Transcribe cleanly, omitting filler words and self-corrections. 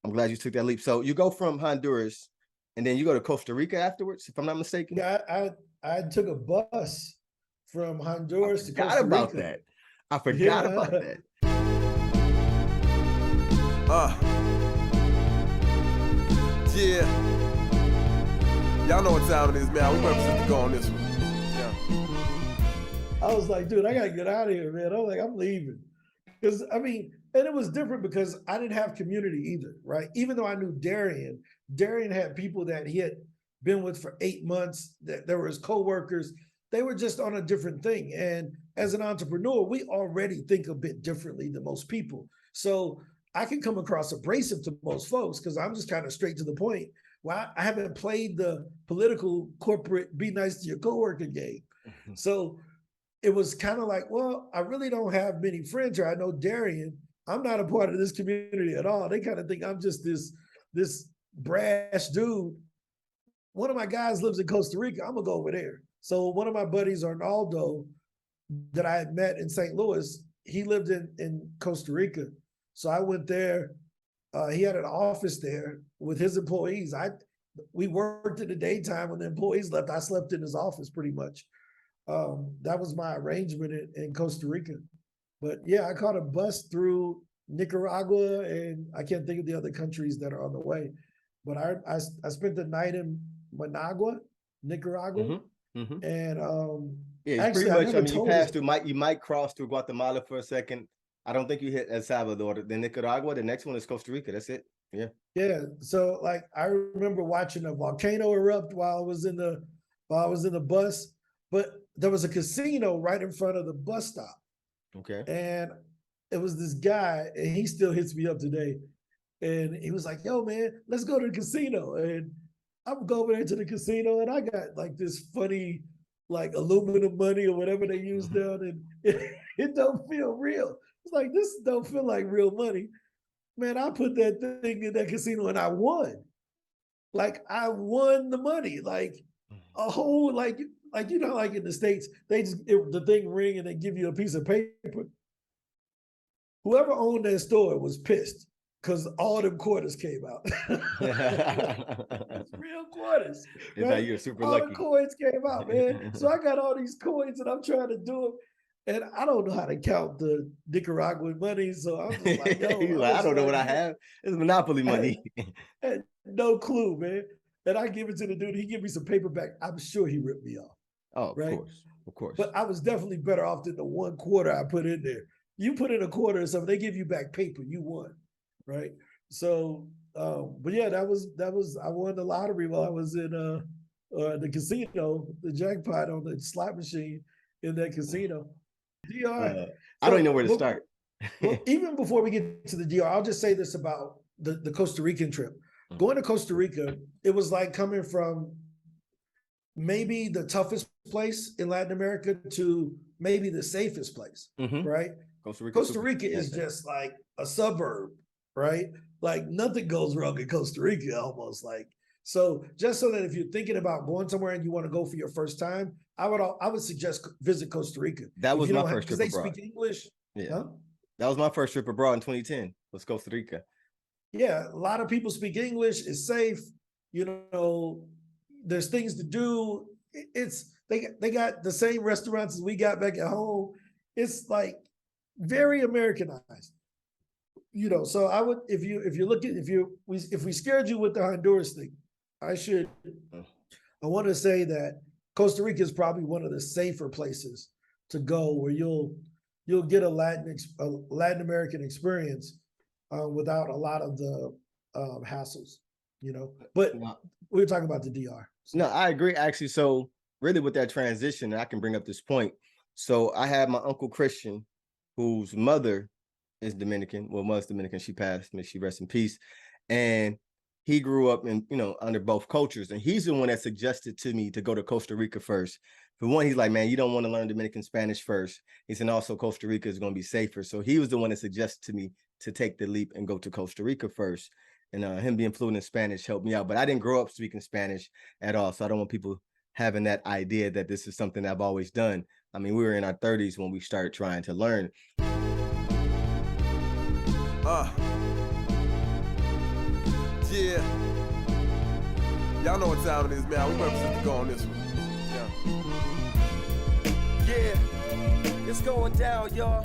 I'm glad you took that leap. So you go from Honduras and then you go to Costa Rica afterwards, if I'm not mistaken. Yeah, I took a bus from Honduras to Costa Rica. About that. I forgot about that. Yeah. Y'all know what time it is, man. We represent to go on this one. Yeah. I was like, dude, I gotta get out of here, man. I'm leaving. Because and it was different because I didn't have community either, right? Even though I knew Darian had people that he had been with for 8 months, that there were his coworkers. They were just on a different thing. And as an entrepreneur, we already think a bit differently than most people. So I can come across abrasive to most folks because I'm just kind of straight to the point. Well, I haven't played the political corporate be nice to your coworker game. So it was kind of like, well, I really don't have many friends here. I know Darian. I'm not a part of this community at all. They kind of think I'm just this brash dude. One of my guys lives in Costa Rica. I'm gonna go over there. So one of my buddies, Arnaldo, that I had met in St. Louis, he lived in Costa Rica. So I went there. He had an office there with his employees. We worked in the daytime. When the employees left, I slept in his office pretty much. That was my arrangement in Costa Rica. But yeah, I caught a bus through Nicaragua, and I can't think of the other countries that are on the way. But I spent the night in Managua, Nicaragua. And yeah, actually, pretty much. You pass through. You might cross through Guatemala for a second. I don't think you hit El Salvador. Then Nicaragua. The next one is Costa Rica. That's it. Yeah. Yeah. So I remember watching a volcano erupt while I was in the bus, but there was a casino right in front of the bus stop. Okay. And it was this guy, and he still hits me up today. And he was like, "Yo, man, let's go to the casino." And I would go over there to the casino, and I got like this funny, like aluminum money or whatever they use down, and it don't feel real. It's like, this don't feel like real money. Man, I put that thing in that casino and I won. Like, I won the money, like a whole, like in the States, the thing ring and they give you a piece of paper. Whoever owned that store was pissed because all them quarters came out. It's real quarters. Right? You're super all lucky. The coins came out, man. So I got all these coins and I'm trying to do them. And I don't know how to count the Nicaraguan money. So I'm just like, yo. I don't know what I have. It's monopoly money. I had no clue, man. And I give it to the dude. He give me some paper back. I'm sure he ripped me off. Oh, right? Of course. But I was definitely better off than the one quarter I put in there. You put in a quarter or something, they give you back paper, you won, right? So, but yeah, that was I won the lottery while I was in the casino, the jackpot on the slot machine in that casino. DR. I don't even know where to start. Well, even before we get to the DR, I'll just say this about the Costa Rican trip. Going to Costa Rica, it was like coming from maybe the toughest place in Latin America to maybe the safest place, right? Costa Rica is just like a suburb, right? Like nothing goes wrong in Costa Rica almost, like. So just so that if you're thinking about going somewhere and you want to go for your first time, I would suggest visit Costa Rica. That was my first trip abroad. Because they speak English. Yeah. Huh? That was my first trip abroad in 2010, was Costa Rica. Yeah, a lot of people speak English. It's safe. You know, there's things to do. They got the same restaurants as we got back at home. It's like very Americanized. You know, so I would, if we scared you with the Honduras thing, I want to say that Costa Rica is probably one of the safer places to go where you'll get a Latin American experience without a lot of the hassles, you know. But we were talking about the DR. No, I agree, actually. So really with that transition, I can bring up this point. So I had my Uncle Christian, whose mother is Dominican. Well, was Dominican. She passed. May she rest in peace. And he grew up in, under both cultures. And he's the one that suggested to me to go to Costa Rica first. For one, he's like, man, you don't want to learn Dominican Spanish first. He said, also Costa Rica is going to be safer. So he was the one that suggested to me to take the leap and go to Costa Rica first. And him being fluent in Spanish helped me out. But I didn't grow up speaking Spanish at all. So I don't want people having that idea that this is something I've always done. I mean, we were in our 30s when we started trying to learn. Yeah. Y'all know what time it is, man. We represent to go on this one. Yeah. Yeah, it's going down, y'all.